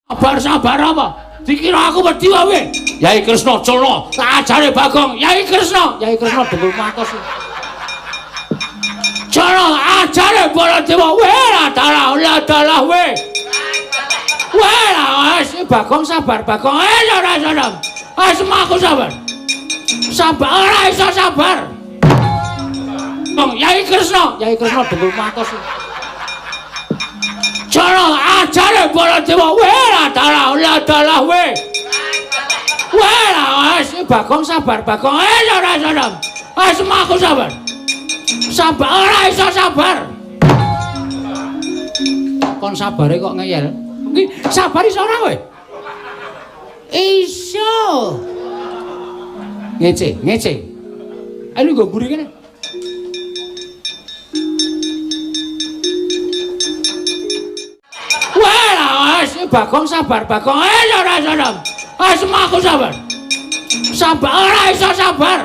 Sabar apa? Dikira aku wedi wae. Yai Kresna culna, tak ajare Bagong. Yai Kresna dengkul matos. Culna ajare Baladewa weh dalah weh. Weh wis Bagong sabar Bagong. Ora sadam. Asmaku sabar. Sabar ora iso sabar. Yai Kresna dengkul matos. Culna ajare Baladewa weh dalah weh. Weh wis Bagong sabar Bagong. Ora sadam. Asmaku sabar. Sabar ora iso sabar. Kon sabare kok ngeyel. Iki sabar iso ora kowe? Iso. Ngece. Ayo nggo mburi kene. Wah, wis Bagong sabar Bagong. Ora sadam. Asmaku sabar. Sabar ora iso sabar.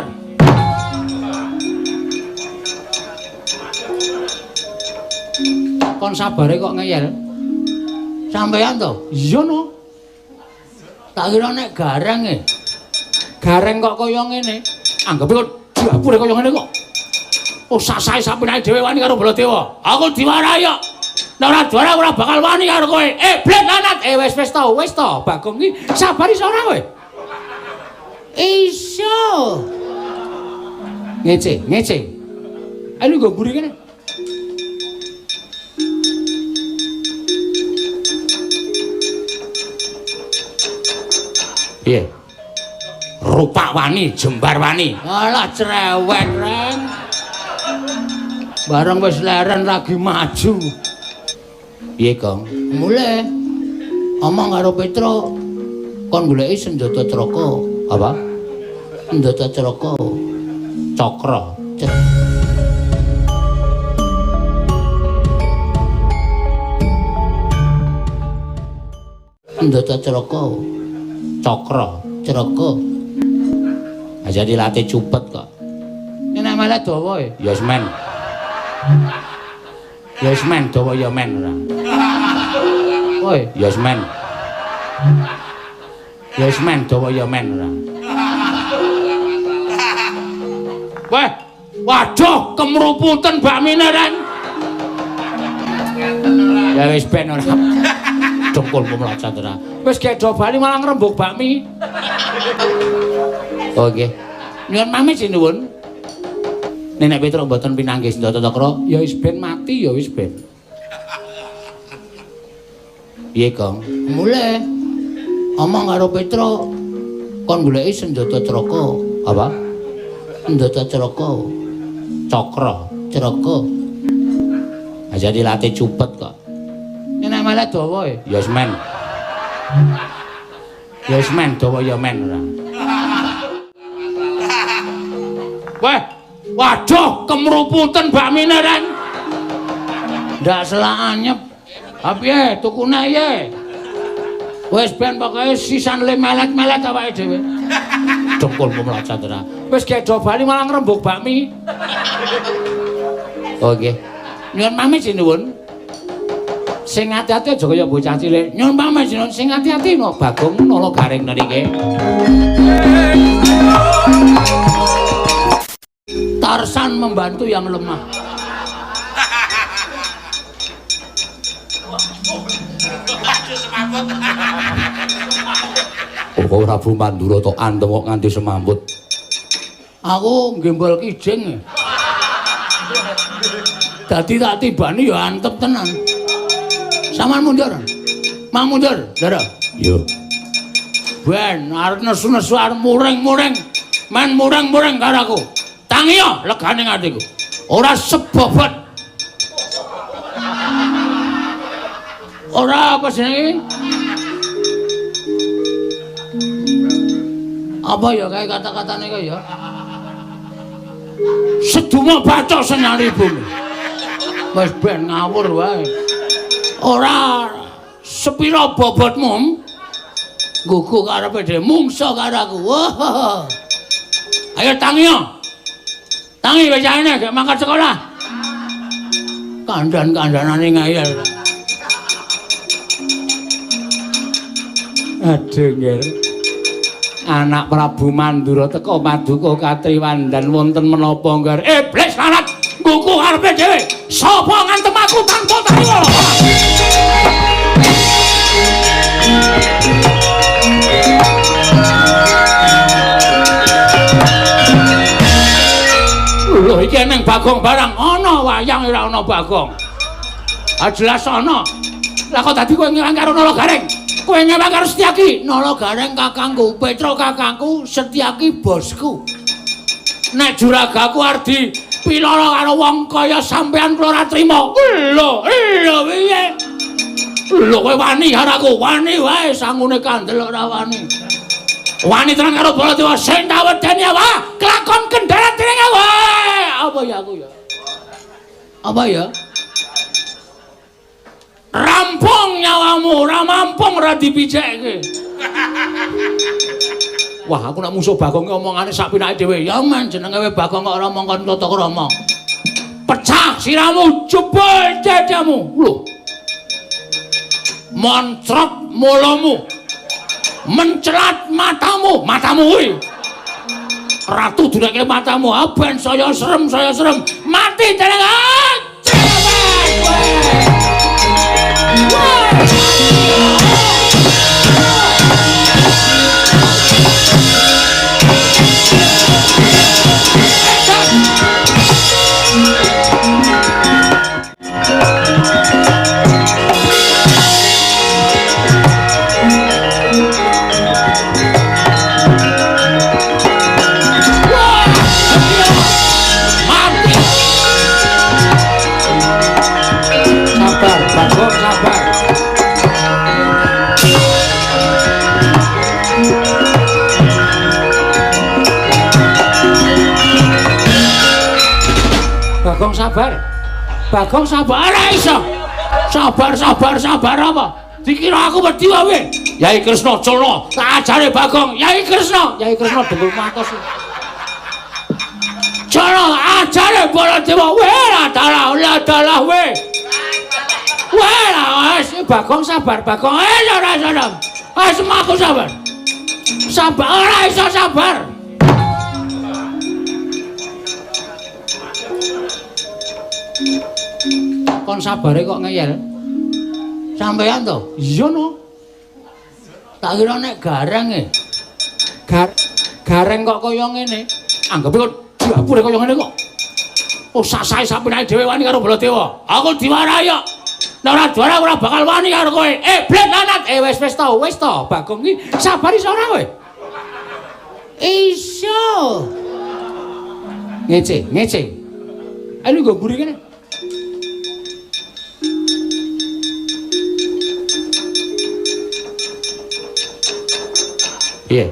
Kon sabare kok ngeyel. Sampeyan to? Iya no. Tak kira nek gareng e. Gareng kok kaya ngene. Anggepe kok diapure kaya ngene kok. Oh sasae sampinane dhewe wani karo Baladewa. Aku diwarahi kok. Nek ora diwarahi ora bakal wani karo kowe. Blet lanat. Wis to. Bagong iki sabar iso ora kowe? Iso. Ngece. Ayo nggo mburi kene. Piye? Rupak wani, jembar wani. Alah cerewet, Reng. Bareng wis leren lagi maju. Piye, Kong? Mulai omong karo Petro kon goleki senjata Traka. Apa? Senjata Traka. Cakra. Senjata Traka. Cakra. Aja dilatih cupet kok. Nek malah dawa ya. Ya men. Dawa ya men ora. Woi, ya men. Dawa ya men ora. Weh, waduh kemruputan bakmine Ren. Ya wis ben ora. Dengkulmu melacat ora. Wis gek do bali malah ngrembug bakmi. Oke. Nyuwun pamit sinuwun. Nenek Petro mboten pinanggih senjata Cakra, ya wis ben mati ya wis ben. Piye, Kong? Mulai omong karo Petro kon goleki senjata Traka. Apa? Senjata Traka. Cakra. Aja dilatih cupet kok. Nek malah dawa ya men. Dawa ya men ora. Weh, waduh kemruputan bakmine Ren. Ndak selak anyep. Ha piye tukune ye? Wis ben pokoke sisan le melet-melet awake dhewe. Dengkulmu melacat ora. Wis gek do bali malah ngrembug bakmi. Oke. Nyuwun pamit sinuwun. Sing ati-ati aja kaya bocah cilik. Nyuwun pamit sinuwun sing ati-ati no Bagong nolo garing nriki. Tarsan membantu yang lemah. Oh, Prabu Mandura tok antem kok nganti semambut. Aku gembol kijing. Dadi tak tibani ya antep tenan. Saman mundur. Mang mundur, Ndara. Yo. Ben arep nesu-nesu arep muring-muring. Men muring-muring karo aku. Tangi yo legane atiku. Ora sebobot. Ora apa jenenge? Apa ya kae kata-katane kok ya? Seduma bacok senyali bumi. Wis ben ngawur wae. Ora sepira bobotmu. Gugu karepe dhewe mungsa karo aku. Wah. Ayo tangi yo. Tangi bocahane gek mangkat sekolah. Kandhan-kandhanane ngayal. Aduh nggih. Anak Prabu Mandura teka Paduka Katriwandan wonten menapa ngger iblis larat ngguku karepe dhewe sapa ngantem aku tanpa tariwala. Lho iki ning Bagong barang ana wayang ora ana Bagong. Ah jelas ana. Lah kok dadi kowe ngilang karo Nalagareng? Kowe nyawang karo Setyaki? Nalagareng kakangku, Petra kakangku, Setyaki bosku. Nek juragaku ardi pilala karo wong kaya sampean kula ora trima. Lho piye? Lho kowe wani karo aku, wani wae sangune kandel ora wani. Wani tenan karo Baladewa sing tak wedeni apa? Kelakon kendharat dening aku. Apa ya aku ya? Apa ya? Rampung nyawamu, ora mampung ora dipijekke. Wah, aku nek musuh Bagong omongane sak pinake dhewe. Ya men jenenge we Bagong kok ora mongkon tata krama. Pecah siramu, jebul dadamu. Lho. Moncrot mulamu. Mencelat matamu, matamu kuwi. Ratu durake matamu, ben saya serem. Mati dening Bagong sabar ora iso. Sabar apa? Dikira aku wedi wae. Yai Kresna culna, tak ajare Bagong. Yai Kresna dengkul matos. Culna ajare Baladewa. Ora dalah we. Wes Bagong sabar, Bagong ora iso. Wes aku sabar. Sabar ora iso sabar. Kon sabare kok ngeyel. Sampeyan to? Iya no. Tak kira nek gareng e. Gareng kok kaya ngene. Anggepe kok diapure kaya ngene kok. Oh sasae sampinake dhewe wani karo Baladewa. Aku diwarahi kok. Nek ora diwarahi ora bakal wani karo kowe. Blet lanat. Wis to. Bagong iki sabar iso ora kowe? Iso. Ngece. Ayo nggo mburi kene. Piye?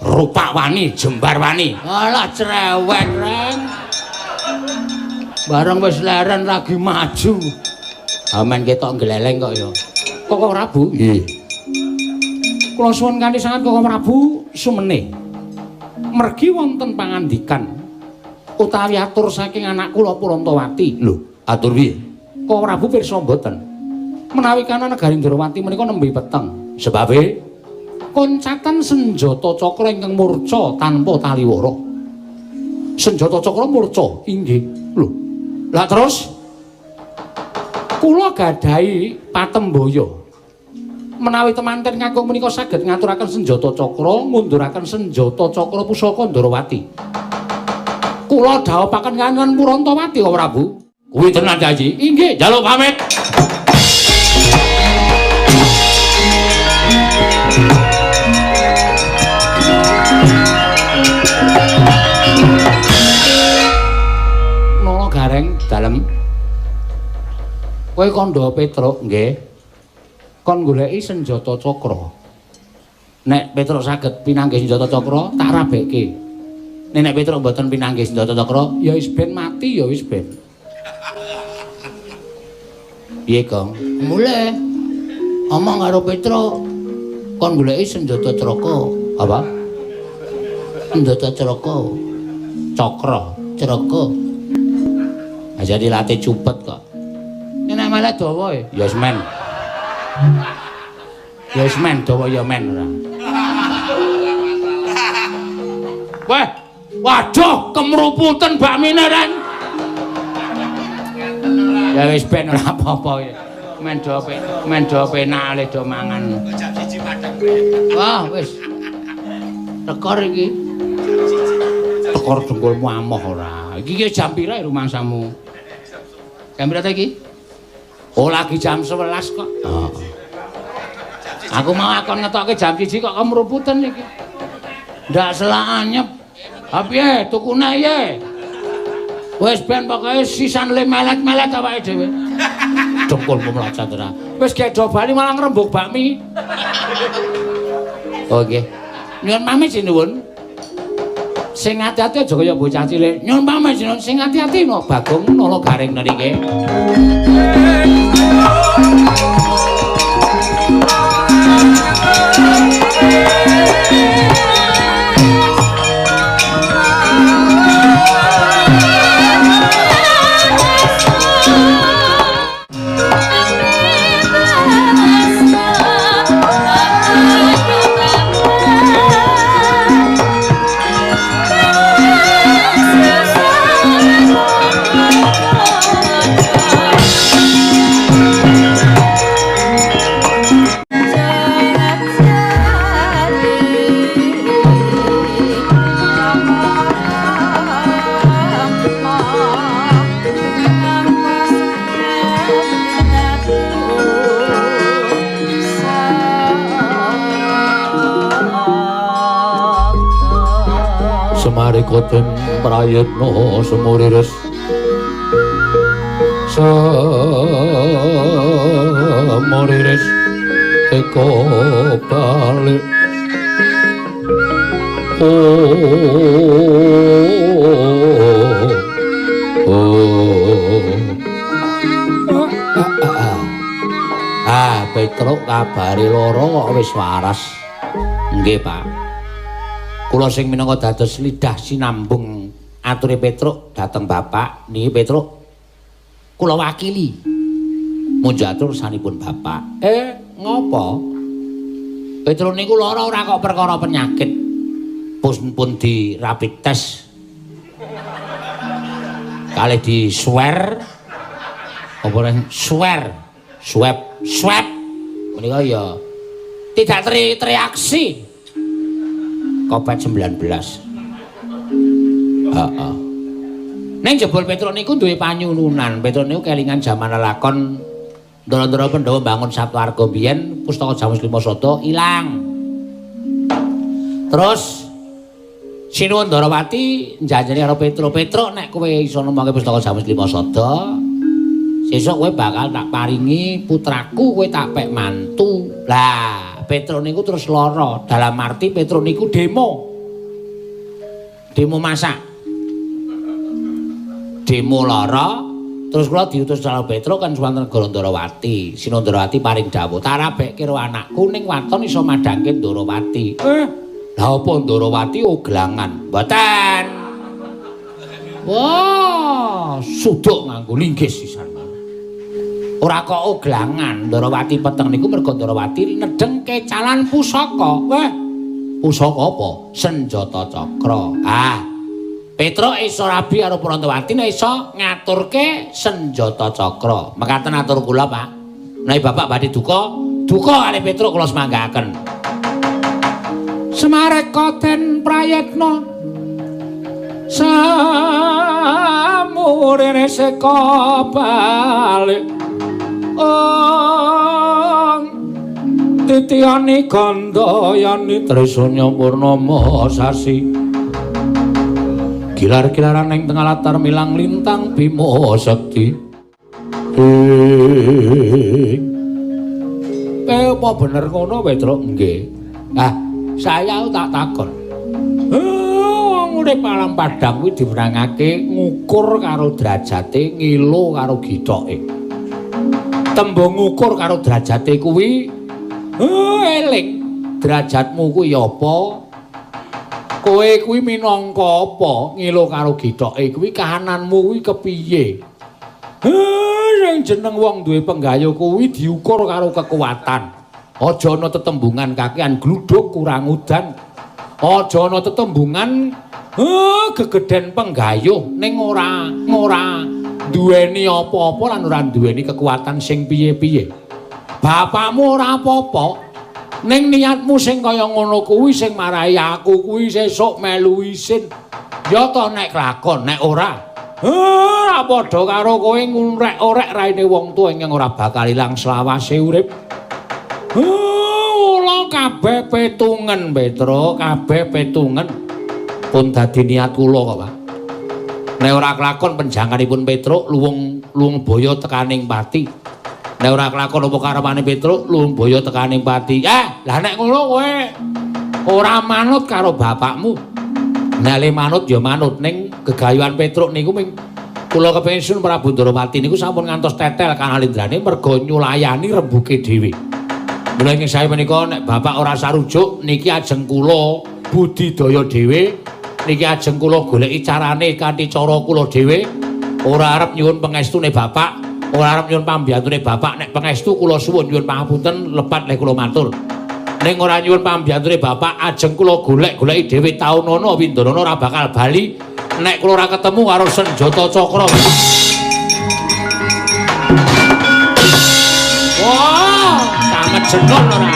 Rupak wani, jembar wani. Alah cerewet, Reng. Bareng wis leren lagi maju. Aman ketok gleleng kok ya. Kok Prabu? Nggih. Kula suwun kanthi sanget Kok Prabu sumene. Mergi wonten pangandikan utawi atur saking anak kula Purantawati. Lho, atur piye? Kok Prabu pirsa mboten? Menawi kana negari Ndrawati menika nembe peteng. Sebabe koncatan senjata cakra ingkang murca tanpa taliwara. Senjata cakra murca, inggih. Lho. Lah terus kula gadahi patembaya. Menawi temanten kakung menika saged ngaturaken senjata cakra, ngunduraken senjata cakra pusaka Ndrawati. Kula dhaopaken kangen Purantawati kok Prabu. Kuwi tenan janji. Inggih, njaluk pamit. Gareng dalem. Kowe kandha Petruk nggih. Kon goleki senjata cakra. Nek Petruk saged pinanggih senjata cakra, tak rabekke. Nek Petruk mboten pinanggih senjata cakra, ya wis ben mati ya wis ben. Piye, Kang? Mulih omong karo Petruk. Kon goleki senjata cakra. Apa? Senjata cakra. Cakra. Aja dilatih cupet kok. Ini malah dawa ya. Yes men. Ya wis men dawa ya men ora. Weh, waduh kemruputan bakmine Ren. Ya wis ben ora apa-apa ya. Men do penak le do mangan. Jam 1 padang. Wah, wis. Tekor iki. Tekor dengkulmu amoh ora. Iki jam pira rumangsamu? Jam pira ta iki? Oh, lagi jam 11 kok. Oh. Aku mau akon ngetokke jam 1 kok kemruputan iki. Ndak selak anyep. Ha piye tukune ye? Wis ben pokoke sisan le melet-melet awake dhewe. Dengkulmu mlacat ora. Wis gedo bali malah ngrembug bakmi. Oh nggih. Nyuwun pamit sinuwun. Sing ati-ati aja kaya bocah cilik. Nyuwun pamit sinuwun sing ati-ati no Bagong nolo garing nriki. Koten prayatna semuriris semuriris eko balik Petruk kabari loro kok wis waras. Nggih Pak, kula sing minangka dados lidah sinambung ature Petruk dhateng Bapak. Niki Petruk kula wakili munjatur sanipun Bapak. Ngopo? Petruk niku lara ora kok perkara penyakit. Pun di rapid test. Kalih di swear. Apa ren swear? Swab. Menika ya tidak tereaksi. COVID-19. Heeh. Ning jebul Petruk niku duwe panyununan. Petruk niku kelingan jaman lelakon ndara-ndara Pandhawa bangun Satwarga biyen pustaka Jamus Lima Sada ilang. Terus Sinuwun Ndarawati njanjeni karo Petruk, nek kowe iso nemokke pustaka Jamus Lima Sada, sesuk kowe bakal tak paringi putraku, kowe tak pek mantu. Lah Petruk niku terus lara, dalam arti Petruk niku demo masak, demo lara, terus kula diutus karo Petruk kan wonten negara Ndarawati. Sinuwun Ndarawati paring dawuh, "Tarabek karo anakku ning waton iso madhangke Ndarawati." Lah apa Ndarawati oglangan? Mboten. Wah, suduk nganggo linggis sisan. Ora kok oglangan, Ndarawati peteng niku mergo Ndarawati nedengke calan pusaka. Weh, pusaka apa? Senjata cakra. Petruk iso rabi karo Prantawati nek iso ngaturke senjata cakra. Mekaten atur kula, Pak. Menawi Bapak badhe duka kalih Petruk kula semanggaken. Semareka den prayatna samurene seka balik. Titiyani gandayani tresna purnama sasi. Gilar-gilaran ing tengah latar milang lintang Bima Sekti. Apa bener ngono Petruk? Nggih. Saya tak takon. Wong urip alam padang kuwi diwenangake ngukur karo derajate, ngilu karo githoke. Tembung ngukur karo derajate kuwi eling. Derajatmu kuwi apa? Kowe kuwi minangka apa? Ngilu karo githoke kuwi kahananmu kuwi kepiye? Sing jeneng wong duwe penggayo kuwi diukur karo kekuatan. Aja ana tetembungan kakean gluduk kurang udan. Aja ana tetembungan gegeden penggayuh ning ora duweni apa-apa lan ora duweni kekuatan sing piye-piye. Bapakmu ora apa-apa. Ning niatmu sing kaya ngono kuwi sing marahi aku kuwi sesuk melu isin. Ya to nek kelakon, nek ora. Ora padha karo kowe ngurek-orek raine wong tuwa ingkang ora bakal ilang selawase urip. Ula kabeh petungen, Petro, kabeh petungen. Pun dadi niat kula kok, Pak. Nek ora kelakon penjanganipun Petro luwung boyo tekaning pati. Nek ora kelakon apa karepane Petro luwung boyo tekaning pati. Lah nek ngono kowe ora manut karo bapakmu. Nek le manut ya manut ning gegayuhan Petro niku ming kula kepengin sun Prabu Ndarawati niku sampun ngantos tetel kanalindrane merga nyulayani rembuke dhewe. Mula ing sae menika nek bapak ora sarujuk niki ajeng kula budidaya dhewe, niki ajeng kula goleki carane kanthi cara kula dhewe. Ora arep nyuwun pangestune bapak, ora arep nyuwun pambiyantune bapak, nek pangestu kula suwun nyuwun pangapunten lepat lek kula matur. Ning ora nyuwun pambiyantune bapak, ajeng kula golek-goleki dhewe taunana windanana ora bakal bali nek kula ora ketemu karo senjata cakra. Wah, sanget jenon ora.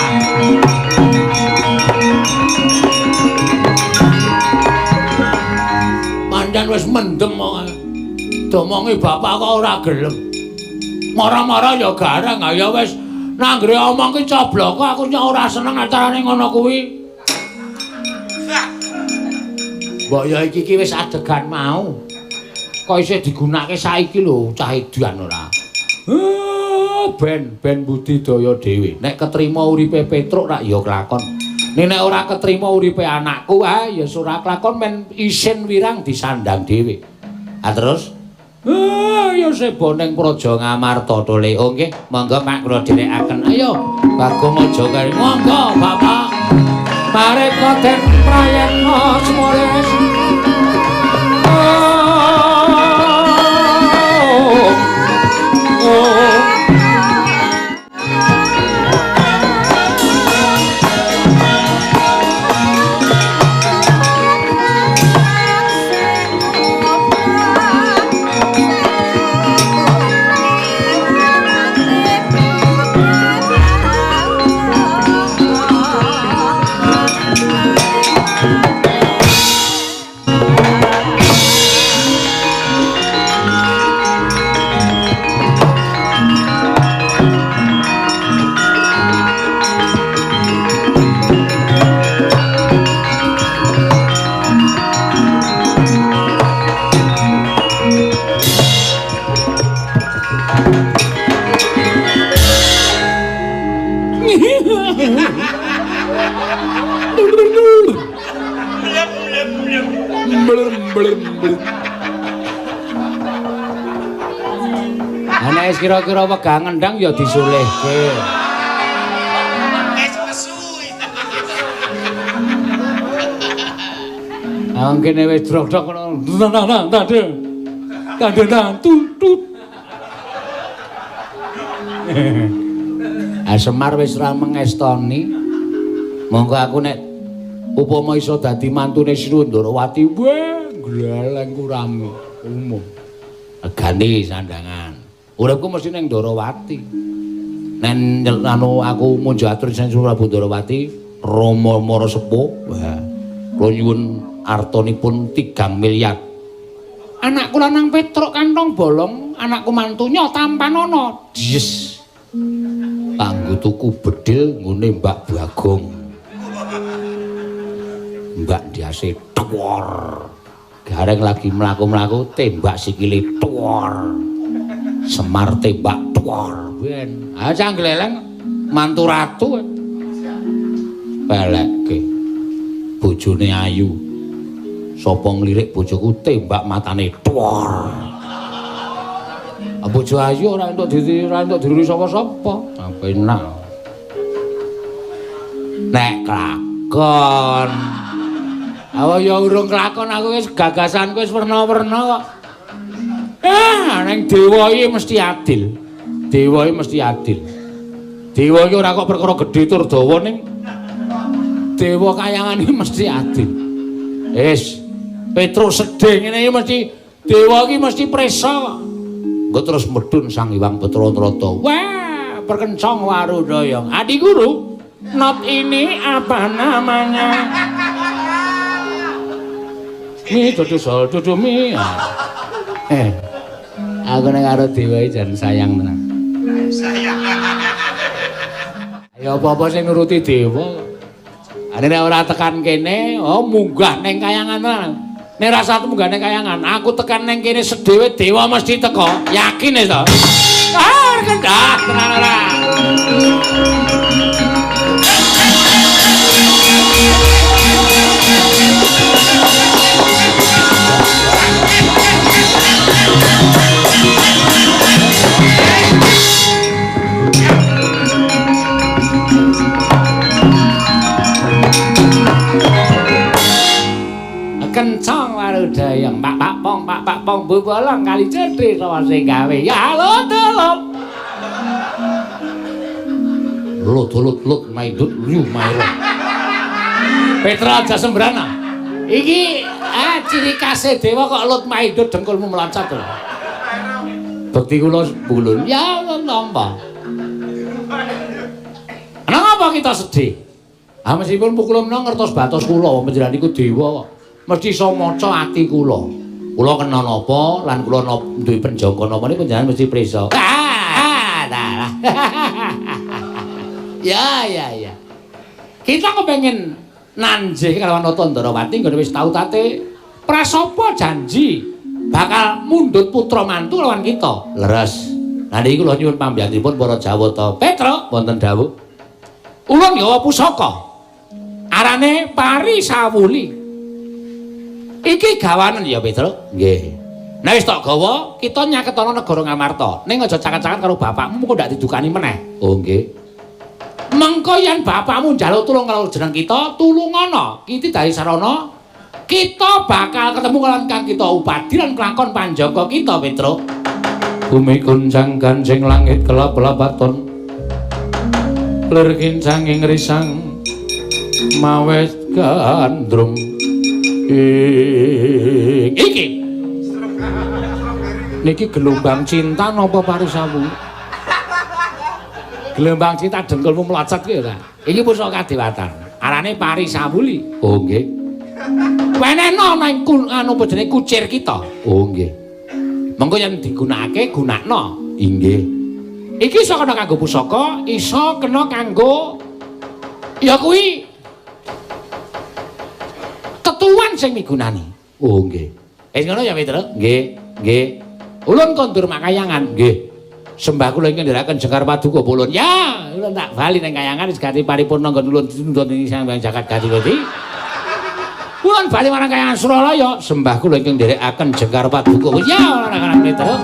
Pancen wis mendem kok. Domongi bapak kok ora gelem. Marah-marah ya garang, ya wis nanggre omong ki coblok kok aku ora seneng acarane ngono kuwi. Mbok ya iki wis adegan mau. Kok isih digunakake saiki lho, cah edan ora. Ben budidaya dhewe. Nek ketrima uripe Petruk rak ya kelakon. Nek ora ketrima uripe anakku, ya ora kelakon men isin wirang disandang dhewe. Terus ya sebo ning Praja Ngamarta to Le. Oh nggih, monggo Pak kula dherekaken. Ayo, Bagong aja kari. Monggo, Bapak. Mareka den prayekna semores. Nek kira-kira wegah ngendang ya disulihke. Wis mesuwi. Angkene wis drok-drok ngono. Kandhana tutut. Semar wis ra mengestoni. Monggo aku nek upama iso dadi mantune Sri Ndarawati, wah gleleng kurame umum. Gane sandangan. Uripku mesti ning Ndarawati. Nen aku munjuk atur Sri Prabu Ndarawati, Rama Mara Sepuh. Wah, kula nyuwun artanipun 3 miliar. Anakku lanang Petruk kantong bolong, anakku mantunya tampan ana. Yes. Kanggo tuku bedil ngene Mbak Bagong. Mbak Diase tuwor. Gareng lagi mlaku-mlaku tembak sikile tuwor. Semar tembak tuwor. Ben. Cang gleleng mantu ratu. Pelekke. Bojone ayu. Sapa nglirik bojoku tembak matane tuwor. Bojo ayu ora entuk diri sapa-sapa. Penak. Nek kelakon. Awa ya urung kelakon aku wis gagasanku wis werna-werna kok. Ning dewa iki mesti adil. Dewa iki mesti adil. Dewa iki ora kok perkara gedhe tur dawa ning dewa kayangan iki mesti adil. Wis, Petrus sedih ngene iki mesti dewa iki mesti presa. Engko terus medhun Sang Hyang Bathara. Wah, perkencong Warudaya. Adik guru, not ini apa namanya? Mi dudu sol dudu mi. Aku nek karo dewa iki jan sayang tenan. Sayang. Ya apa-apa sing nuruti dewa. Ane nek ora tekan kene, munggah ning kayangan tenan. Nek rasa munggah ning kayangan, aku tekan ning kene sedewe dewa mesti teko. Yakin to? Kendak tenan ora. Kencang Warudaya, pak pong bubolong kali cedri rawa sing gawe. Ya lut maidut liu mairo. Petra aja sembrana. Iki ciri khas dewa kok lut maidut dengkulmu meloncat lho. Bekti kula bulun. Ya napa? Napa kita sedih? Meskipun kula menawa ngertos batos kula panjenengan niku dewa kok. Mesti iso maca ati kula. Kula kena napa lan kula duwe penjangka napa niku panjenengan mesti prisa. Ya. Kita kepengin nanjih kalawan Natandrawati nggone wis tau tate prasapa janji bakal mundhut putra mantu lawan kita. Leres. Lah niki kula nyuwun pambyanipun para Jawata. Petra wonten dawuh. Ulun gawa pusaka. Arane Pari Sawuli. Iki gawanen ya Petra? Nggih. Nek wis tak gawa, kita nyaketana negara Ngamarta. Ning aja caket-caket karo bapakmu kok ndak didukani meneh. Oh nggih. Mengko yen bapakmu njaluk tulung karo jeneng kita, tulungono. Iki dadi sarana kita bakal ketemu kalian kang kita upadi lan kelakon panjangka kita Petra. Bumi gunjang ganjing langit kelap-lapaton. Lir kincang ing risang mawes gandrung. Iki niki gelombang cinta napa Parisawu? Gelombang cinta dengkulmu melocot ki ora? Iki pusaka kadewatan. Arane Parisawuli. Oh nggih. Wenehno nang anu jenenge kucir kita. Oh nggih. Mengko yen digunakake gunakno. Inggih. Iki iso kena kanggo pusaka, iso kena kanggo ya kuwi tetuan sing migunani. Oh nggih. Wis ngono ya Petra? Nggih. Ulun kondur makayangan. Nggih. Sembah kula ingkang ndherekaken Jengkar Paduka Pulun. Ya, ulun tak bali ning kayangan wis ganti paripurna nggon ulun nundun ing Sang Hyang Jagat Gadipati. Ulun bali marang kayangan Suralaya. Sembah kula ingkang ndherekaken Jengkar Paduka. Ya, ora Petra.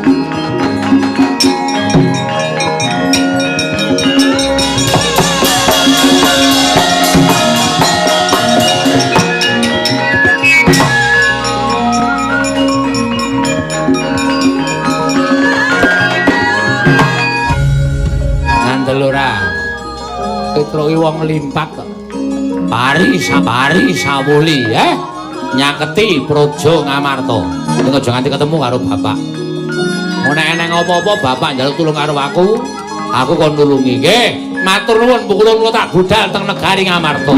Lora Petra iki wong limpak kok. Pari Sawuli nyaketi praja Ngamarta. Ning aja nganti ketemu karo bapak. Nek eneng apa-apa bapak njaluk tulung karo aku kon nulungi. Nggih, matur nuwun kula tak budal teng negari Ngamarta.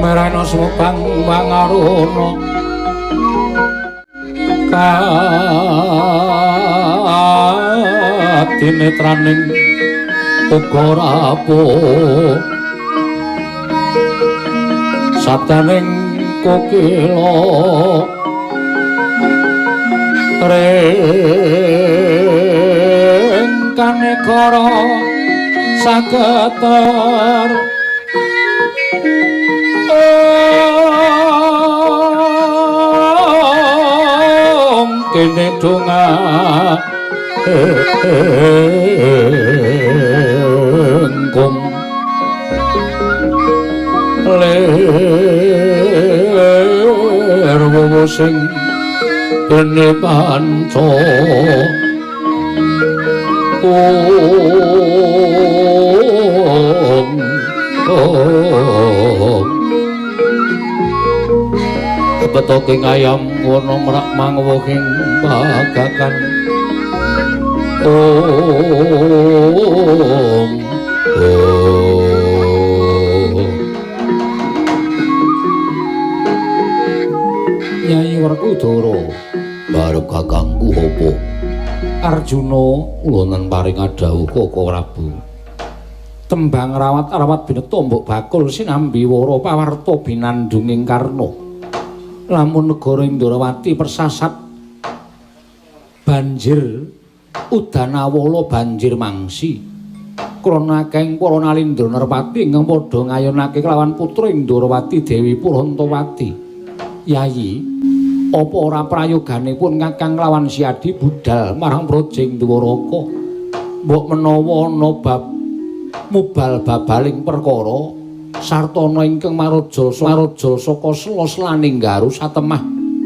Merana sumupang mangarono katinetraning uga rapuh sabdaning kokila ringkang negara sageter kene donga engkong ler wowo sing kene panca betoking ayam wana mrak mangwuhing bagakan Nyai Werkudara barep kakangku apa Arjuna ulonan paring adhawuh Kaka Prabu tembang rawat-rawat bineta mbok bakul sinambi wara pawarta binandunging Karna lamun negara Indrawati persasat banjir udanawala banjir mangsi krana akeh para nalindra Narpati ingkang padha ngayunake kelawan putra Indrawati Dewi Purantawati. Yayi, apa ora prayoganipun Kakang lawan Siadi budal marang Projing Dwaraka? Mbok menawa ana bab mubal babaling perkara sartana ingkang maraja saka Sela-selaning Garu satemah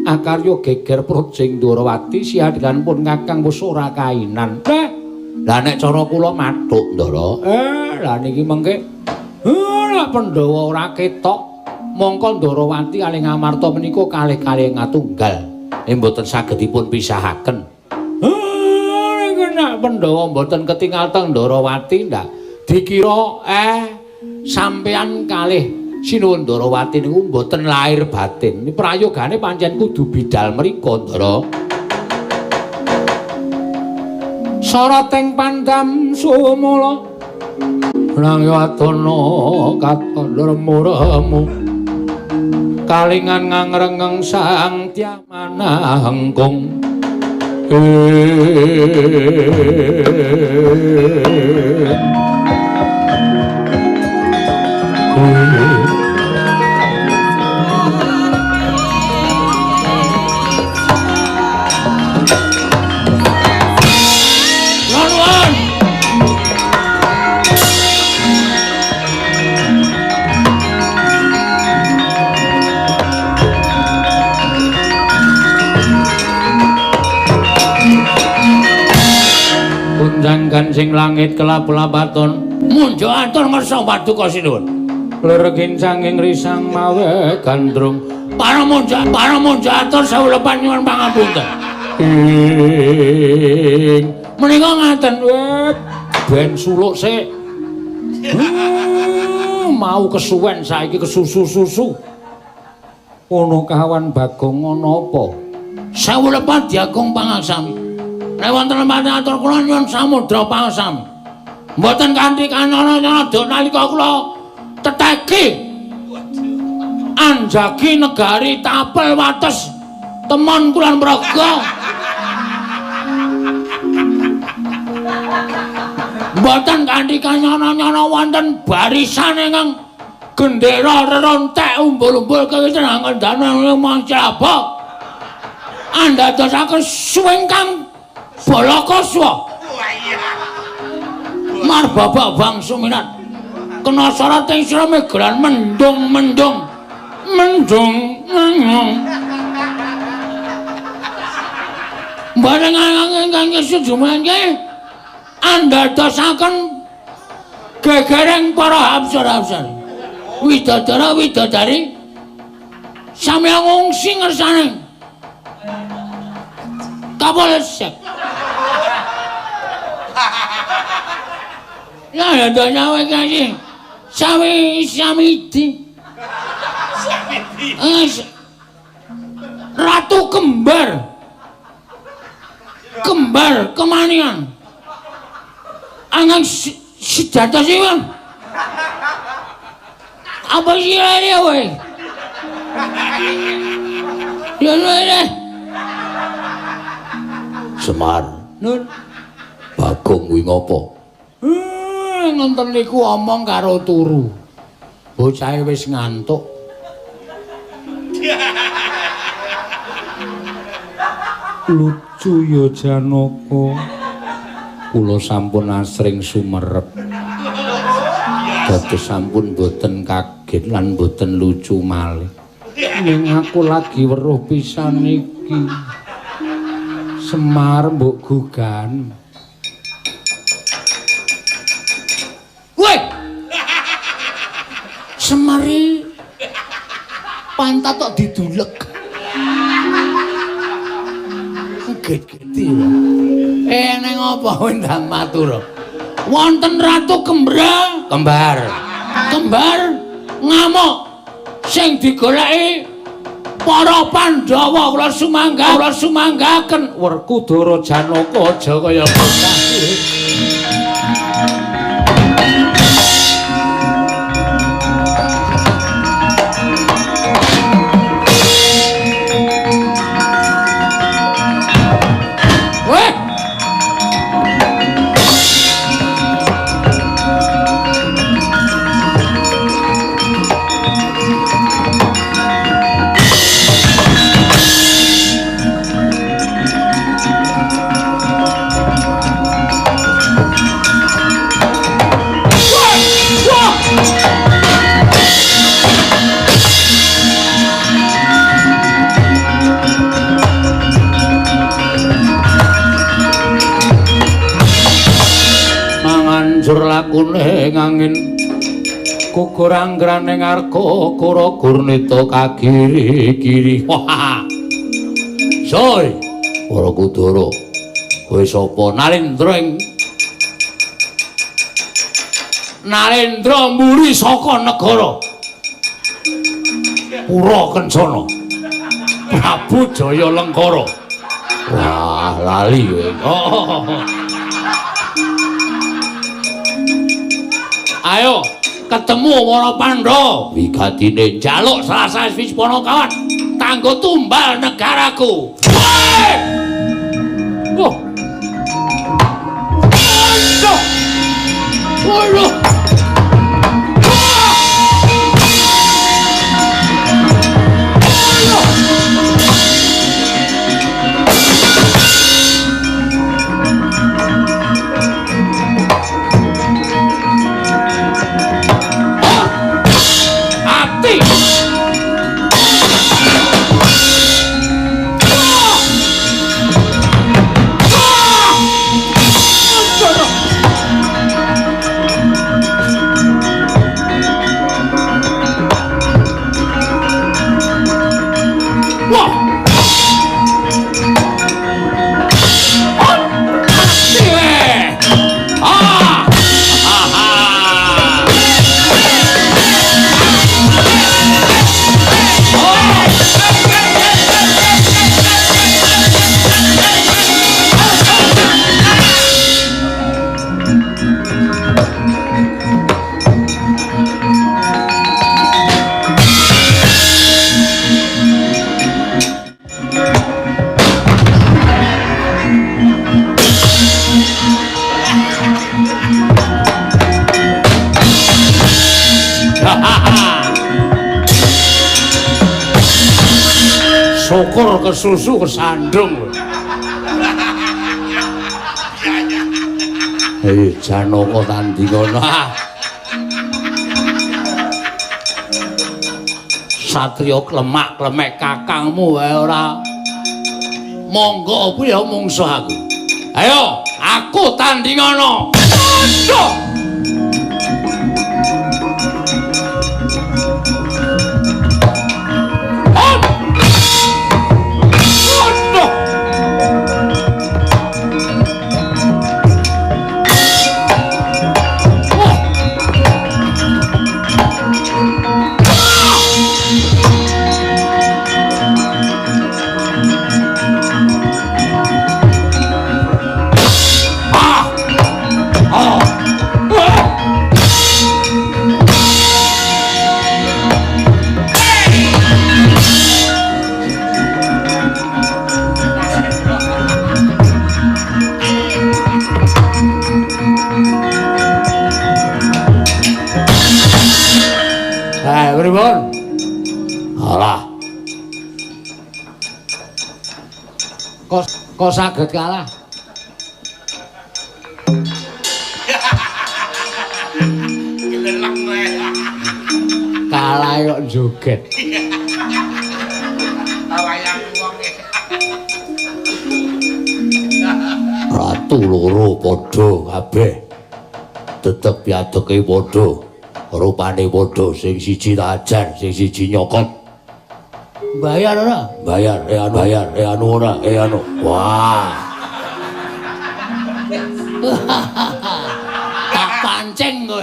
akarya geger Projing Dwarawati siadilan pun Kakang wis ora kainan. Lah nek cara kula mathuk Ndara. Lah niki mengke nek Pandhawa ora ketok mongko Dwarawati kalih Ngamarta menika kalih-kalih ngatunggal. Mboten saged dipun pisahaken. Nek Pandhawa mboten ketingal teng Dwarawati ndak dikira sampeyan kalih Sinuwun Dwarawati niku mboten lahir batin. Prayogane pancen kudu bidal mrika, Ndara. Sarating pandam sumala nang wadana katandremuremu kalingan ngangrengeng sang Tyamanahengkung Kunjangkan sing langit kelap-lapaton munjo atur ngersa paduka Sinuwun leregin sanging risang mawe gandrung para munjo atur sawulepan nyuwun pangapunten menika ngaten ben suluk sik mau kesuwen saiki kesusu-susu ono kawan Bagong ana apa sawulepan diagung pangaksami nek wonten lemah atur kula nyuwun samudra pangasami. Mboten kanthi kanana-nyana dok nalika kula teteki anjagi negari tapel wates temon Kulon Progo. Mboten kanthi kanana-nyana wonten barisan ingkang gendera rerontek umbul-umbul kewiten angkendane Mancraba. Andadosaken suwingkang Balakaswa Marbaba bangsa minat kena syarat ing sira megeran mendung-mendung mendung bareng ingkang sejumanke andadosaken gegereng para apsara-apsari widodara-widodari sami ngungsi ngersane Kapolsek. Ya nyawa iki Samiti. Ratu kembar. Kembar kemanian. Angang sedatos iki, Bang. Apa sih ini, weh? Ya. Semar. Nun. Bagong kuwi ngopo? Ngonten niku omong karo turu. Bocahe wis ngantuk. Lucu ya Janaka. Kula sampun asring sumerep. Dados sampun boten kaget lan boten lucu malih. Ning aku lagi weruh pisan iki. Semar mbok gugan. Woi! Semari pantat tok didulek. Gede-gede. Neng apa ndang matur? Wonten ratu kembar. Ngamuk sing digoleki para Pandhawa kula sumanggaken Werkudara Janaka aja kaya bocah. Manganjur lakune ngangin gugur anggraning arka kura gurnita kagiri-giri. Wah. Soy, Werkudara. Kowe sapa? Narendra muri saka negara Pura Kencana. Prabu Jaya Lengkara. Wah, lali kowe. Ayo ketemu para Pandhawa wigatine njaluk salah wis Panakawan kanggo tumbal negaraku. Wah. Waduh. Syukur kesusu kesandung. Hei Janaka tandingana. satriya klemak-klemek kakangmu wae ora. Monggo piye mungsuh aku. Ayo, aku tandingana. Aduh. Pripun? Alah. Kok saged kalah? Gelelek wae. Kalah kok joget. Wayang wong e. Ratu loro padha kabeh. Tetep piadoke padha. Rupane padha, sing siji tajar, sing siji nyokot. Bayar ora? Bayar, anu ora, anu. Wah. Tak pancing kowe.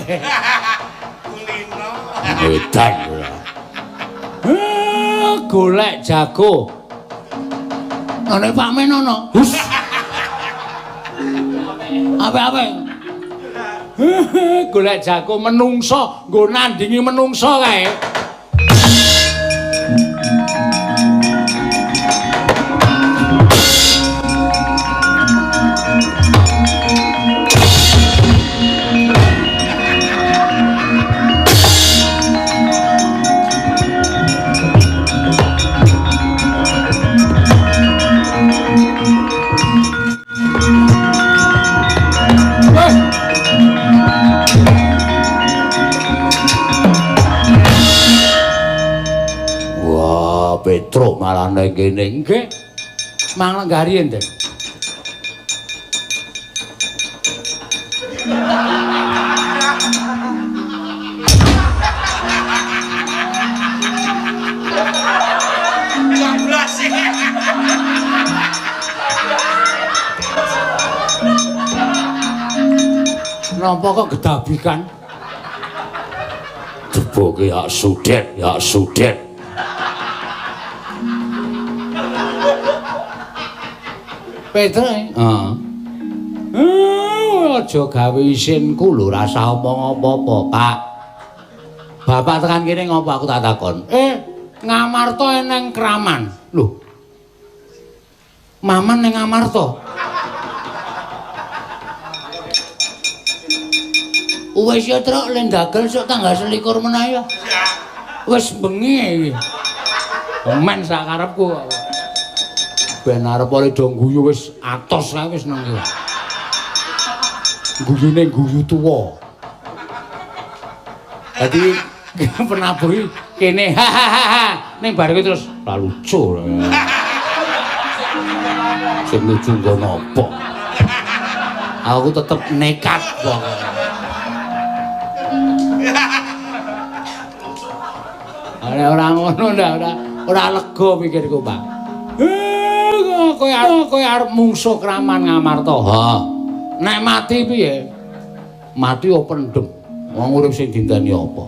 Kulino. Edan ora. Golek jago. None Pak Menono. Hus. Apa-apa? Golek jago menungso, nggo nandingi menungso kae. Petro malah nang kene. Nggih. Mang lenggari enten. Napa kok gedabikan? Jeboke ya sudet, ya sudet. Petro. Heeh. Aja gawe isinku lho, rasa omong apa-apa, Pak. Bapak tekan kene ngopo aku tak takon? Ngamarta eneng kraman. Lho. Maman ning Ngamarta. Wis ya, Truk, len dagel sok tanggal 21 meneh ya. Wis bengi iki. Men sak karepku. Ben arep oleh do guyu wis atos kae wis nang iki. Guyune guyu tuwa. Dadi penabuhi kene ning bar kuwi terus la lucu. Sing lucu ngono apa? Aku tetep nekat kok. Ora ngono ndak, ora lega pikirku, Pak. Kowe arep mungsuh kraman Ngamarta. Ha. Nek mati piye? Mati yo pendem. Wong urip sing dinteni apa?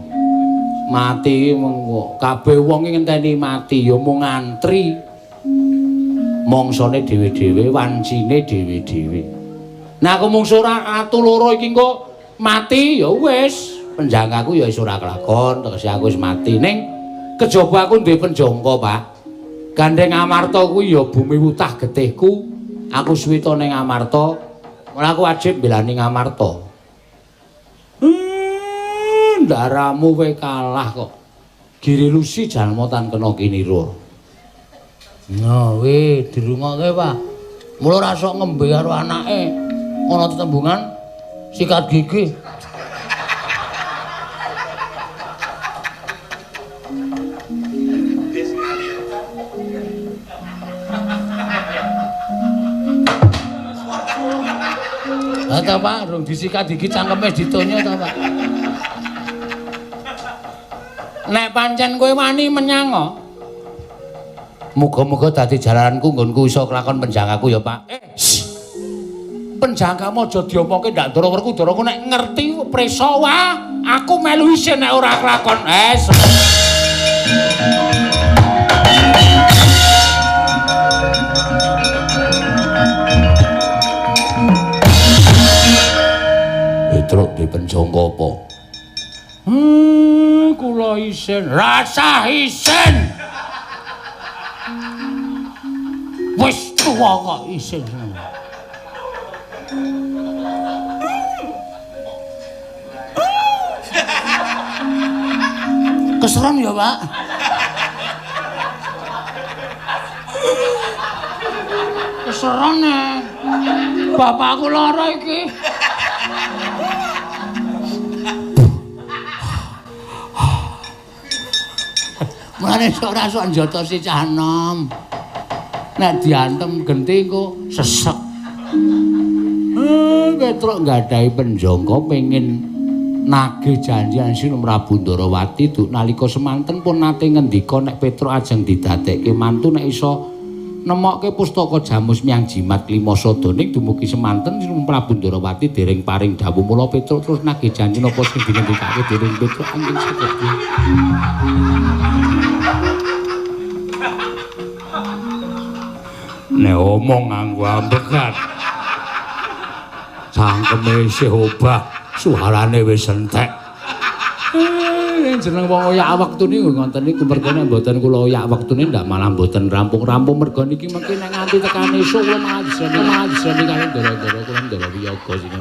Mati mengko kabeh wong ngenteni mati yo mung ngantri. Mongsone dhewe-dhewe, wancine dhewe-dhewe. Nah aku mungsuh ratu loro iki engko mati ya wis. Penjangkaku ya wis ora kelakon, tegese aku wis mati ning kejaba aku duwe penjangka, Pak. Gandeng Ngamarta kuwi ya bumi wutah getihku. Aku suwita ning Ngamarta, mula aku wajib mbelani Ngamarta. Ndaramu kowe kalah kok. Giri lusi jalma tan kena kinira. Nah, dirungokke, Pak. Mula ora sok ngembe karo anake. Ana tetembungan sikat gigi. ta, Pak? Rung disikat iki cangkeme ditonyo ta, Pak? Nek pancen kowe wani menyang kok. Muga-muga dadi jalananku nggonku iso kelakon penjagaku ya, Pak. Penjagamu aja diomongke ndak ndoro-werku ndoroku nek ngerti preso wae. Aku melu isin nek ora kelakon. Petruk di penjangka apa? Kula isin, rasa isin. Wis tuwa kok isin. Keseron ya, Pak? Keseron bapakku lara iki. Mulane ora sok njotosi cah enom. Nek diantem genti engko sesek. Petruk nggadahi penjangka pengin nagih janjian Sri Prabu Ndarawati duk nalika semanten pun nate ngendika nek Petruk ajeng didadekke mantu nek iso nemokke pustaka Jamus Miang Jimat Lima Sadaning dumugi semanten Sri Prabu Ndarawati dereng paring dawuh mula Petruk terus nagih janji napa sing dingendikake dening Petruk angin sekedhi. Nek omong nganggo ambekan. Cangkeme isih obah, suarane wis entek. Jeneng wong oyak wektune ngoten niku mergo nek mboten kula oyak wektune ndak malah mboten rampung-rampung mergo niki mengki nek nganti tekan esuk kula majeni kali ndara-ndara kula ndara wiyaga sini.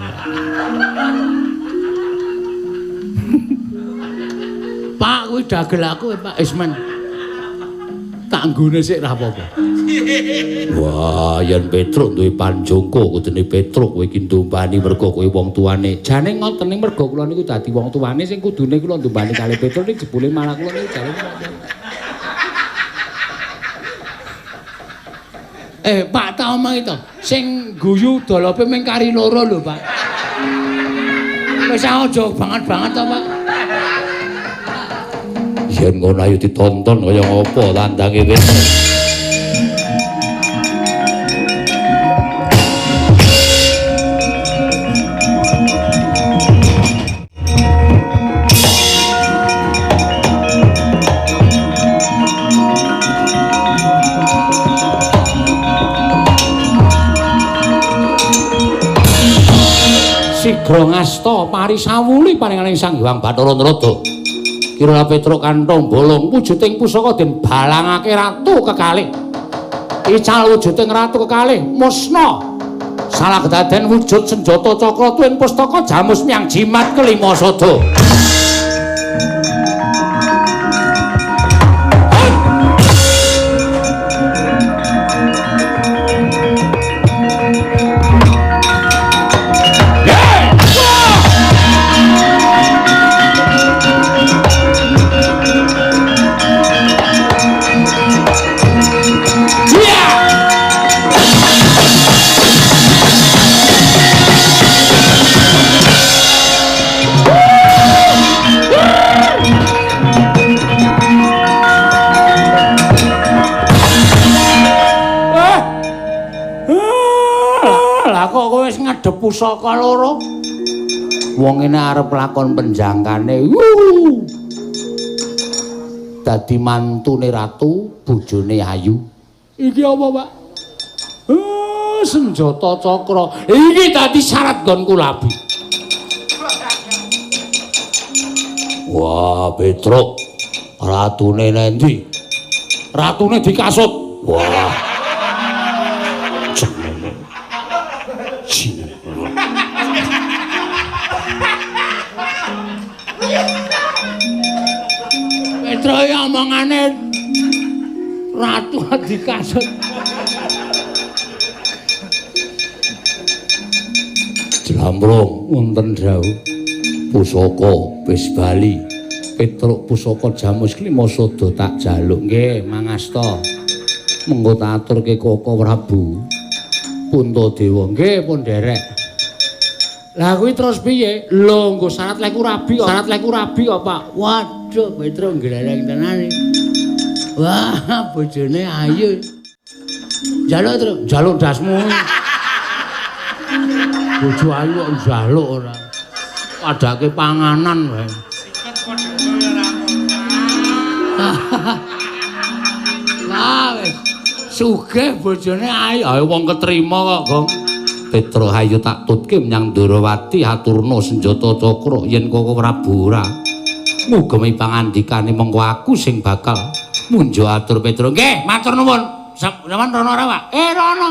Pak kuwi dagel aku Pak Isman. Tak nggone sik ra apa-apa. Wah, yen Petruk duwe panjangka kudune Petruk kowe iki ndumpani mergo kowe wong tuane. Jane ngoten ning mergo kula niku dadi wong tuane sing kudune kula ndumpani kali Petruk ning jebule malah kula niku jare. Pak tak omong itu. Sing guyu dolope mung kari loro lho, Pak. Wis aja banget-banget to, Pak. Yen ngono ayo ditonton kaya ngopo landange Petruk. Sigra ngasta parisawuli paringaning Sang Hyang Bathara Narada. Kira Petruk kantong bolong wujuding pusaka den balangake ratu kekalih. Ical wujuding ratu kekalih musna. Salah kedaden wujud senjata cakra tuwin pustaka Jamus Miang Jimat kelima sada. Ngedep pusaka loro. Wong ngene arep lakon penjangkane. Dadi mantune ratu, bojone ayu. Iki apa, Pak? Senjata cakra. Iki dadi syarat nggonku labi. Wah, Petruk. Ratune nendi? Ratune dikasut. Wah. Petruk omongane ratu dikasut. Jlambrung wonten dawuh pusaka wis bali. Petruk pusaka Jamus Klima Sada tak jaluk. Nggih, mangasta. Mengko tak aturke Koko Prabu Puntadewa. Nggih, pun derek. Lah kuwi terus piye? Lho, nggo syarat leku rabi kok. Syarat leku rabi kok, Pak. Waduh, Petro nglereng tenan iki. Wah, bojone ayu. Jaluk, Tru. Jaluk dasmu. Bojo ayu kok njaluk ora. Padake panganan wae. Lah wis sugih bojone ayu. Ayo wong ketrima kok, Gong. Petro hayu tak tutke menyang Ndrawati aturna senjata cakra yen Koko Prabu ora mugemi pangandikane mengko aku sing bakal munjo atur Petro. Nggih, matur nuwun. Sampeyan rono ora, Pak? Rono.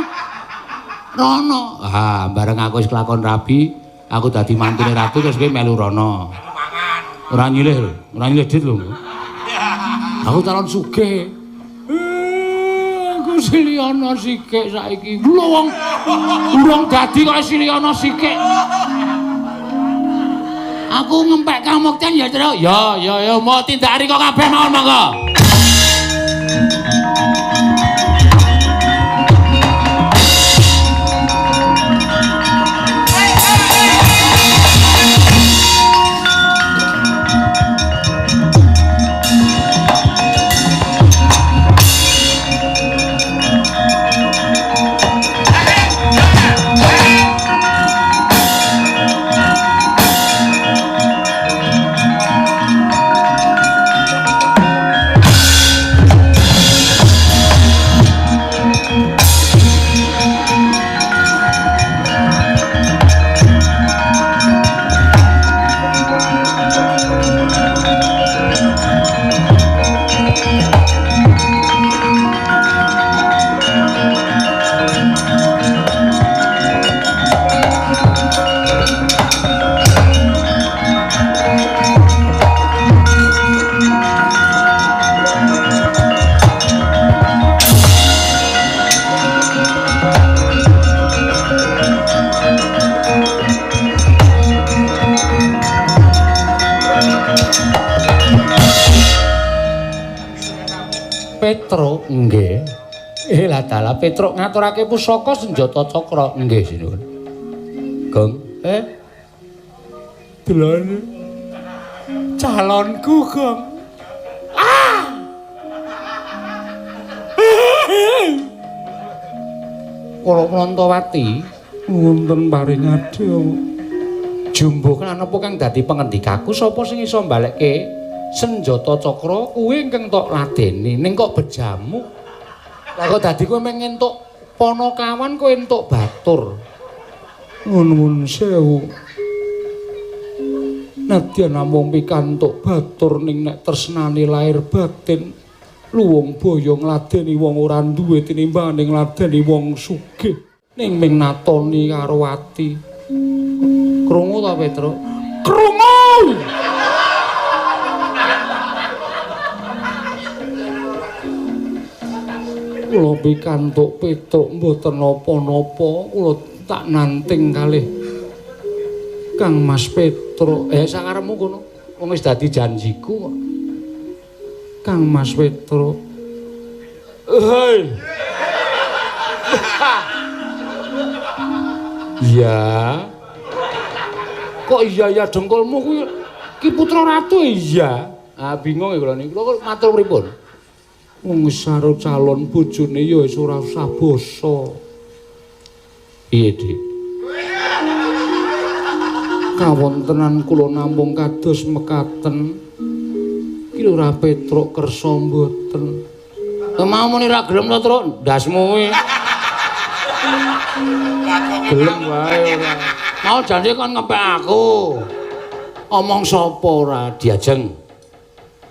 Rono. Ah, bareng aku wis kelakon rabi, aku dadi mantune ratu terus kowe melu rono. Ora nyilih lho, ora nyilih dit lho. Aku calon sugih. Siliana sikik saiki. Lho wong urung dadi kok siliana sikik. Aku ngempek kamukten ya, Tru. Ya, mau tindakari kok kabeh mawon monggo. Petro nggih. Lah dalah Petro ngaturake pusaka senjata cakra nggih sinuwun. Gong, delane calonku, Gong. Kala Nantawati wonten paring adya. Jumbo kan apa kang dadi pengendikaku sapa sing iso mbalekke senjata cakra kuwi ingkang tok ladeni ning kok bejamu. Lah kok dadi kowe mung entuk Panakawan kowe entuk batur. Nuwun sewu. Nadyan namung pikantuk batur ning nek tresnane lair batin luwung boyo ngladeni wong ora duwe tinimbang ning ngladeni wong sugih ning ming natoni karo ati. Krungu ta Petro? Krungu! Kula pikantuk Petruk mboten napa-napa, kula tak nanting kalih Kang Mas Petruk. Sakarepmu kono. Wong wis dadi janjiku kok. Kang Mas Petruk. Hei. Iya. Kok iya dengkulmu kuwi Ki Putra Ratu iya. Ah bingung ya kula niki. Kula matur pripun? Wong saro calon bojone ya wis ora usah basa. Piye, Dik? Kawontenan kula namung kados mekaten. Ki ora Petruk kersa mboten. Mau muni ra gelem to, Truk? Ndasmu kuwi. Gelem wae ora. Mau janji kon ngepek aku. Omong sapa ora diajeng.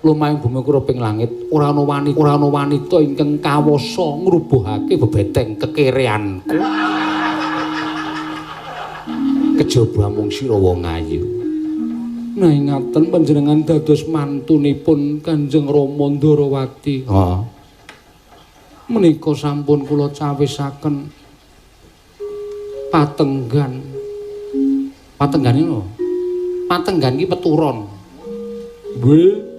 Lumayung bumi kuruping langit ora ana wanita ingkang kawasa ngrubuhake bebeteng kekereanku. Kejaba mung sira wong ayu. Nah ingaten panjenengan dados mantunipun Kanjeng Rama Ndrawati. Menika sampun kula cawisaken patenggan. Patenggan iki lho. Patenggan iki peturon. Nggih.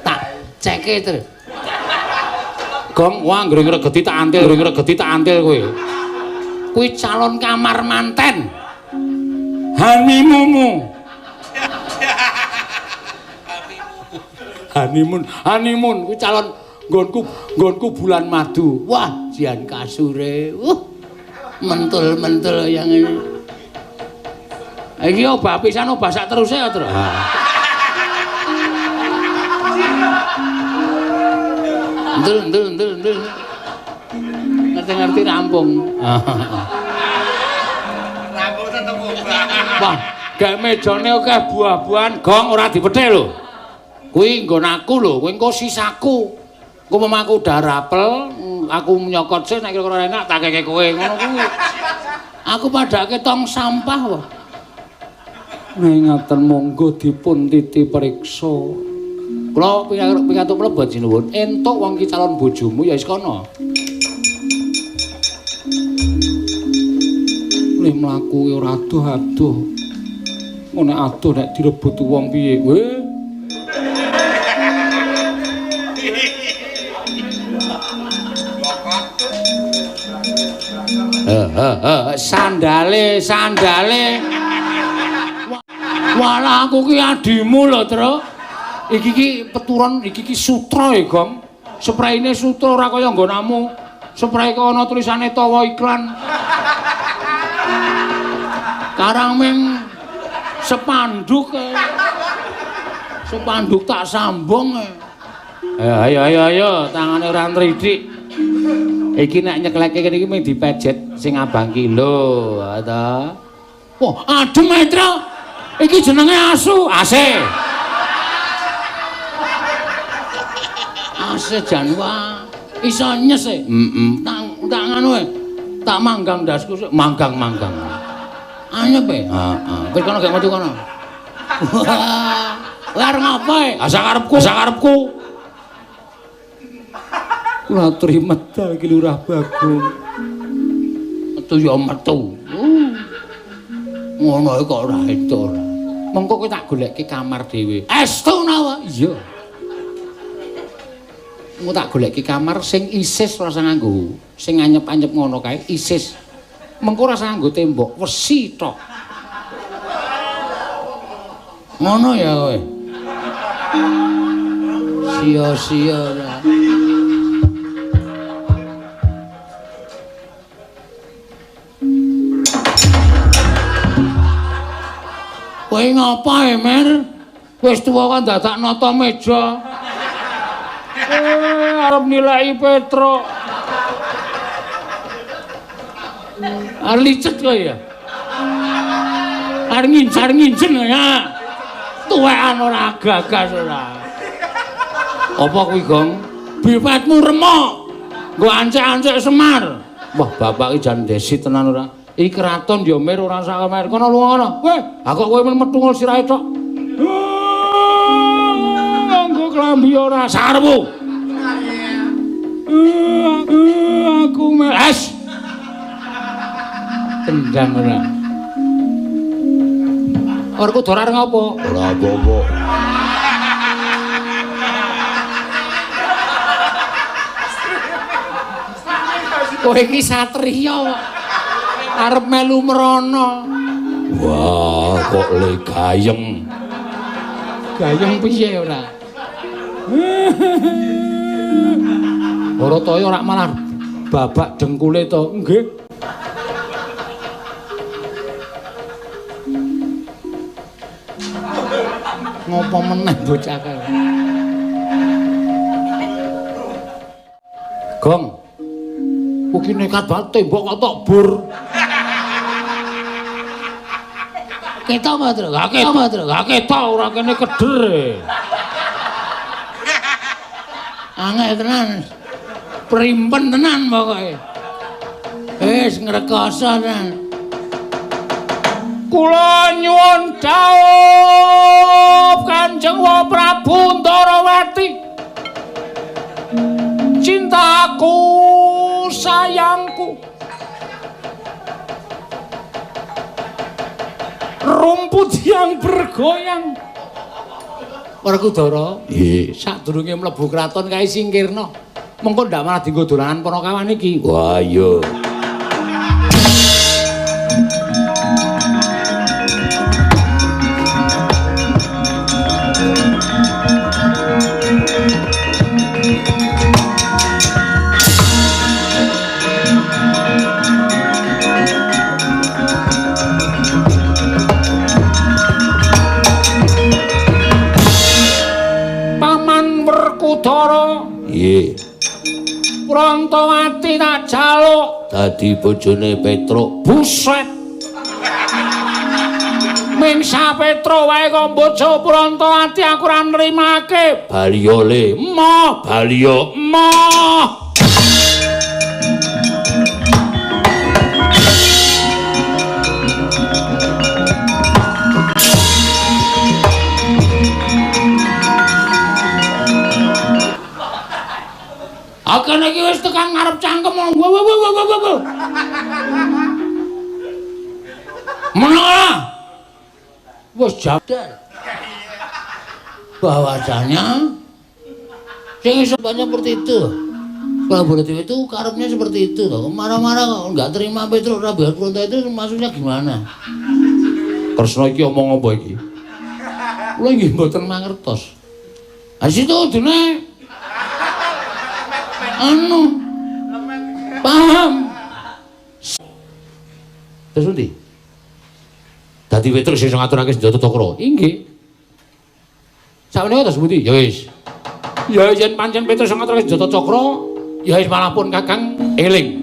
Tak ceke terus. Gong, wah ngregeti tak antil kowe. Kuwi calon kamar manten. Honeymoon kuwi calon nggonku bulan madu. Wah, jian kasure. Mentul yang ini. Iki obah pisan obah sak teruse ya, Tru. Ndul. Ngerti rampung. Rampung tetep obah. Wah, gak mejane akeh buah-buahan gong ora dipethik lho. Kuwi nggon aku lho, kuwi engko sisaku. Engko memaku udah rapel, aku nyokot sih nek kira-kira enak tak keke kowe ngono kuwi. Aku padake tong sampah wae. Nek ngaten monggo dipun titi priksa. Kula pikantuk mlebet sinuwun, entuk wong ki calon bojomu ya wis kono. Nek mlaku ora adoh-adoh. Nek adoh nek direbut wong piye kowe? Sandale. Walah aku ki adimu lho, Tru. Iki ki peturon, iki ki sutra e, Gong. Spraine sutra ora kaya nggonamu. Spray kok ana tulisane tawa iklan. Karang ming sepanduk tak sambung. Ayo, tangane ora nridik. Iki nek nyeklekke kene iki mung dipejet sing abang kilo, ta. Wah, adem Tru. Iki jenenge asu, ase. Ase janwa. Iso nyes e. Tak nganu e. Tak manggang dasku sik, manggang. Anyep e. Heeh. Wis kono gak metu kono. Wah, lar ngopo e? Asa karepku. Kula aturi medal iki Lurah Bagong. Metu ya metu. Ngono kok ora edo ora. Mengko kowe tak goleki kamar dhewe. Estu nawa? Iya. Engko tak goleki kamar sing isis ora usah nganggo sing anyep-anyep ngono kae, isis. Mengko ora usah nganggo tembok, wesi tok. Ngono ya kowe. Sia-sia ora. Kowe ngapa Mer? Wis tuwa kan dadak nata meja. Arep nilai Petro. Arep licet kowe ya. Arep ngincar-ngincen ya. Tuwekan ora gagas ora. Apa kuwi, Gong? Bipetmu remuk. Nggo ancek-ancek Semar. Wah, bapak iki jan desi tenan ora. Iki kraton ya Mir ora sak kamar. Kono lunga kono. Weh, ha kok kowe men metu ngul sirahe tok. Nganggo klambi ora sarepmu. Aku mes. Tendang ora. Orku dorar ngopo? Ora apa-apa. Kowe iki satriya kok. Arep melu mrono. Wah, kok le gayeng. Gayeng piye ora? Ora toyo ora malah babak dengkule to. Nggih. Ngopo meneh bocah kae? Gong. Kuwi nekat banget tembok kok tok bur. Ketok apa, Tru? Gak ketok ora kene keder. Angel tenan. Primpen tenan pokoke. Wis ngrekoso tenan. Kula nyuwun dawuh Kanjeng Prabu Ndarawati. Cintaku, sayangku. Rumput yang bergoyang. Werkudara, Nggih. sadurunge mlebu kraton kae singkirna. Mengko ndak malah dienggo dolanan para kawan iki. Wah iya. Paman Werkudara. Iye. Prantawati tak jaluk Dadi bojone Petruk. buset. Mingsa Petro wae kok bojo Prantawati aku ora nrimake. Baliyo le. Moh, Baliyo. moh. Akene iki wis tekan ngarep cangkem. Mana? Wis jadar. Bahwasanya sing iso banyak seperti itu. Kolaboratif itu karepnya seperti itu loh. Marah-marah kok enggak terima Petruk Rabiat Pronto itu maksudnya gimana? Kresna iki omong apa iki? Kula nggih mboten mangertos. Ha situ dene anu paham. Terus ndi? Dadi Petruk sing ngaturake senjata Cakra. Inggih. Sakmenika terus pundi? Ya wis. Ya yen pancen Petrus sing ngaturake senjata Cakra, ya wis malapun Kakang eling.